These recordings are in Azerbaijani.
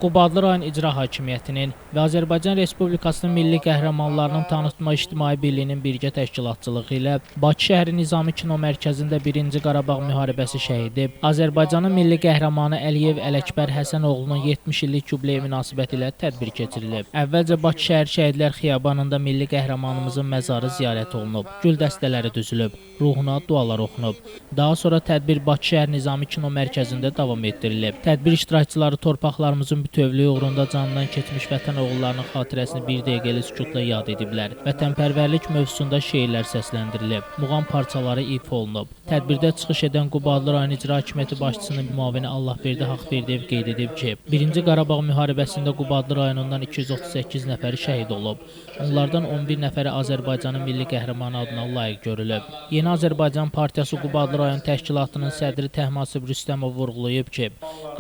Qubadlı rayon İcra Hakimiyyətinin və Azərbaycan Respublikasının milli qəhrəmanlarının tanıtma İctimai Birliyinin birgə təşkilatçılığı ilə Bakı şəhəri Nizami Kino Mərkəzində 1-ci Qarabağ müharibəsi şəhidi, Azərbaycanın milli qəhrəmanı Əliyev Ələkbər Həsənoğlunun 70 illik yubileyi münasibətilə tədbir keçirilib. Əvvəlcə Bakı şəhər Şəhidlər Xiyabanında milli qəhrəmanımızın məzarı ziyarət olunub, gül dəstələri düzülüb, ruhuna dualar oxunub. Daha sonra tədbir Bakı şəhər Nizami Kino Mərkəzində davam etdirilib. Tədbir iştirakçıları torpaqlarımızın bütövlüyü uğrunda canından keçmiş vətən oğullarının xatirəsini bir dəqiqəlik sükutla yad ediblər. Vətənpərvərlik mövzusunda şeirlər səsləndirilib, muğam parçaları ifa olunub. Tədbirdə çıxış edən Qubadlı rayon İcra Hakimiyyəti başçısının müavini Allahverdi Haqverdiyev qeyd edib ki, 1-ci Qarabağ müharibəsində Qubadlı rayonundan 238 nəfəri şəhid olub. Onlardan 11 nəfəri Azərbaycanın milli qəhrəmanı adına layiq görülüb. Yeni Azərbaycan Partiyası Qubadlı rayon təşkilatının sədri Təhmasib Rüstəmov vurğulayıb ki,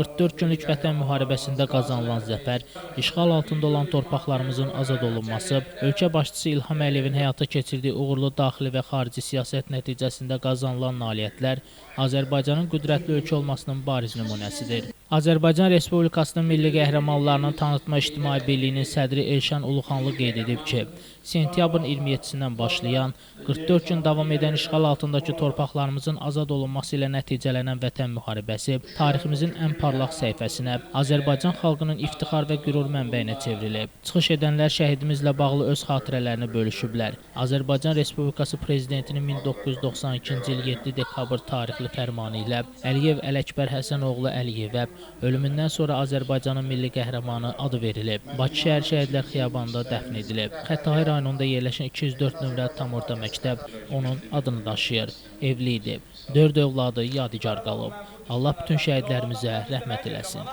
44 günlük vətən müharibəsində qazanılan zəfər, işğal altında olan torpaqlarımızın azad olunması, ölkə başçısı İlham Əliyevin həyata keçirdiyi uğurlu daxili və xarici siyasət nəticəsində qazanılan nailiyyətlər Azərbaycanın qüdrətli ölkə olmasının bariz nümunəsidir. Azərbaycan Respublikasının milli qəhrəmanlarının tanıtma İctimai Birliyinin sədri Elşən Uluxanlı qeyd edib ki, sentyabrın 27-sindən başlayan 44 gün davam edən işğal altındakı torpaqlarımızın azad olunması ilə nəticələnən vətən müharibəsi tariximizin ən parlaq səhifəsinə, Azərbaycan xalqının iftixar və qürur mənbəyinə çevrilib. Çıxış edənlər şəhidimizlə bağlı öz xatirələrini bölüşüblər. Azərbaycan Respublikası Prezidentinin 1992-ci il 7 dekabr tarixli fərmanı ilə Əliyev Ələkbər Həsənoğlu Əliyevə ölümündən sonra Azərbaycanın milli qəhrəmanı adı verilib. Bakı şəhər Şəhidlər Xiyabanında dəfn edilib. Xətai rayonunda yerləşən 204 nömrəli tam orta məktəb onun adını daşıyır. Evli idi. 4 övladı yadigar qalıb. Allah bütün şəhidlərimizə rəhmət eləsin.